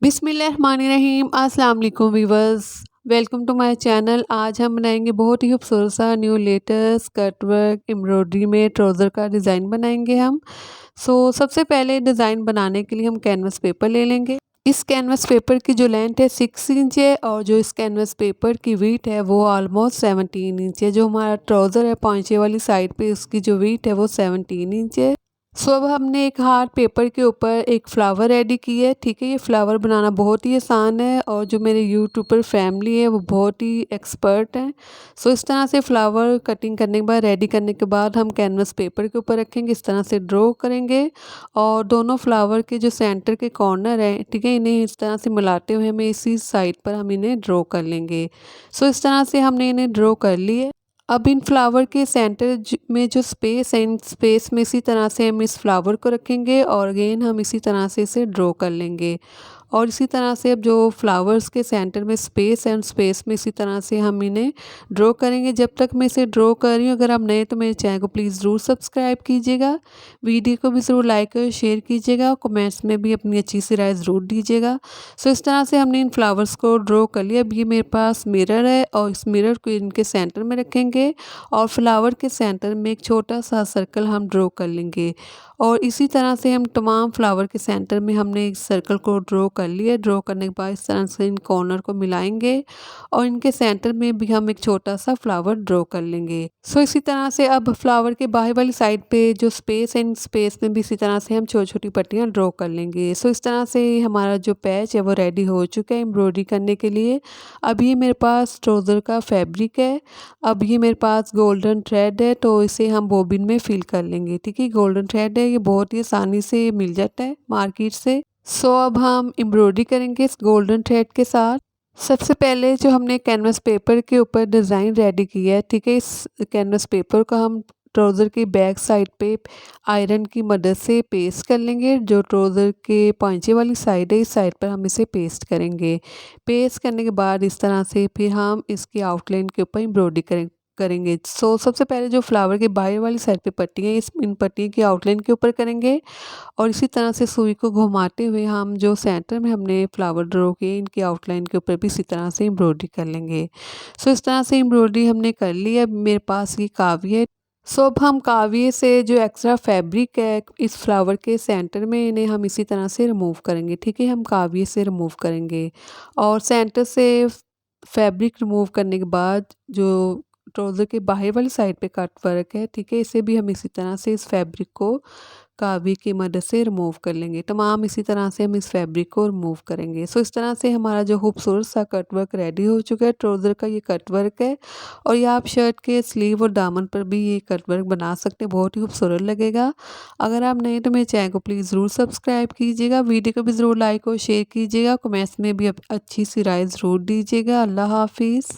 बिस्मिल्लाहिर्रहमानिर्रहीम अस्सलाम वालेकुम viewers. Welcome to my channel. आज हम बनाएंगे बहुत ही खूबसूरत सा new latest cut work embroidery में ट्राउज़र का डिज़ाइन बनाएंगे हम। सबसे पहले डिज़ाइन बनाने के लिए हम कैनवस पेपर ले लेंगे। इस कैनवस पेपर की जो लेंथ है 6 इंच है और जो इस कैनवस पेपर की वीथ है वो ऑलमोस्ट 17 इंच है। जो हमारा ट्राउज़र है पहुँचे वाली साइड पे उसकी जो वीथ है वो 17 इंच है। अब हमने एक हार्ड पेपर के ऊपर एक फ्लावर रेडी की है। ठीक है, ये फ्लावर बनाना बहुत ही आसान है और जो मेरे यूट्यूबर फैमिली है वो बहुत ही एक्सपर्ट हैं। इस तरह से फ्लावर कटिंग करने के बाद रेडी करने के बाद हम कैनवस पेपर के ऊपर रखेंगे, इस तरह से ड्रॉ करेंगे और दोनों फ्लावर के जो सेंटर के कॉर्नर हैं, ठीक है, इन्हें इस तरह से मिलाते हुए हमें इसी साइड पर हम इन्हें ड्रॉ कर लेंगे। इस तरह से हमने इन्हें ड्रॉ कर लिए। अब इन फ्लावर के सेंटर में जो स्पेस है, इन स्पेस में इसी तरह से हम इस फ्लावर को रखेंगे और अगेन हम इसी तरह से इसे ड्रॉ कर लेंगे। और इसी तरह से अब जो फ्लावर्स के सेंटर में स्पेस है उन स्पेस में इसी तरह से हम इन्हें ड्रॉ करेंगे। जब तक मैं इसे ड्रॉ कर रही हूँ, अगर आप नए तो मेरे चैनल को प्लीज़ ज़रूर सब्सक्राइब कीजिएगा, वीडियो को भी ज़रूर लाइक और शेयर कीजिएगा और कमेंट्स में भी अपनी अच्छी सी राय ज़रूर दीजिएगा। इस तरह से हमने इन फ्लावर्स को ड्रॉ कर लिया। अब ये मेरे पास मिरर है और इस मिरर को इनके सेंटर में रखेंगे और फ्लावर के सेंटर में एक छोटा सा सर्कल हम ड्रॉ कर लेंगे। और इसी तरह से हम तमाम फ्लावर के सेंटर में हमने एक सर्कल को ड्रॉ कर लिया। ड्रॉ करने के बाद इस तरह से इन कॉर्नर को मिलाएंगे और इनके सेंटर में भी हम एक छोटा सा फ्लावर ड्रॉ कर लेंगे। इसी तरह से अब फ्लावर के बाहर वाली साइड पे जो स्पेस है, इन स्पेस में भी इसी तरह से हम छोटी छोटी पट्टियाँ ड्रॉ कर लेंगे। इस तरह से हमारा जो पैच है वो रेडी हो चुका है एम्ब्रॉयडरी करने के लिए। अब ये मेरे पास ट्राउज़र का फैब्रिक है। अब ये मेरे पास गोल्डन थ्रेड है तो इसे हम बॉबिन में फिल कर लेंगे। ठीक है, गोल्डन थ्रेड है, ये बहुत ही आसानी से मिल जाता है मार्केट से। अब हम एम्ब्रॉयडरी करेंगे इस गोल्डन थ्रेड के साथ। सबसे पहले जो हमने कैनवस पेपर के ऊपर डिज़ाइन रेडी किया है, ठीक है, इस कैनवस पेपर को हम ट्राउज़र की बैक साइड पे आयरन की मदद से पेस्ट कर लेंगे। जो ट्राउज़र के पांचे वाली साइड है, इस साइड पर हम इसे पेस्ट करेंगे। पेस्ट करने के बाद इस तरह से फिर हम इसकी आउटलाइन के ऊपर एम्ब्रॉयडरी करेंगे। सबसे पहले जो फ्लावर के बाहर वाली साइड पे पट्टी है, इन पट्टियों की आउटलाइन के ऊपर करेंगे और इसी तरह से सुई को घुमाते हुए हम जो सेंटर में हमने फ्लावर ड्रॉ किए इनकी आउटलाइन के ऊपर भी इसी तरह से एम्ब्रॉयडरी कर लेंगे। इस तरह से एम्ब्रॉयडरी हमने कर ली। अब मेरे पास ये काविये है। अब हम काविये से जो एक्स्ट्रा फैब्रिक है इस फ्लावर के सेंटर में इन्हें हम इसी तरह से रिमूव करेंगे। ठीक है, हम काविये से रिमूव करेंगे और सेंटर से फैब्रिक रिमूव करने के बाद जो ट्राउज़र के बाहर वाली साइड पे कट वर्क है, ठीक है, इसे भी हम इसी तरह से इस फैब्रिक को कावी की मदद से रिमूव कर लेंगे। तमाम इसी तरह से हम इस फैब्रिक को रिमूव करेंगे। इस तरह से हमारा जो खूबसूरत सा कट वर्क रेडी हो चुका है। ट्राउज़र का ये कट वर्क है और ये आप शर्ट के स्लीव और दामन पर भी ये कट वर्क बना सकते हैं, बहुत ही खूबसूरत लगेगा। अगर आप नए तो मेरे चैनल को प्लीज़ ज़रूर सब्सक्राइब कीजिएगा, वीडियो को भी ज़रूर लाइक और शेयर कीजिएगा, कमेंट्स में भी अच्छी सी राय ज़रूर दीजिएगा। अल्लाह हाफिज़।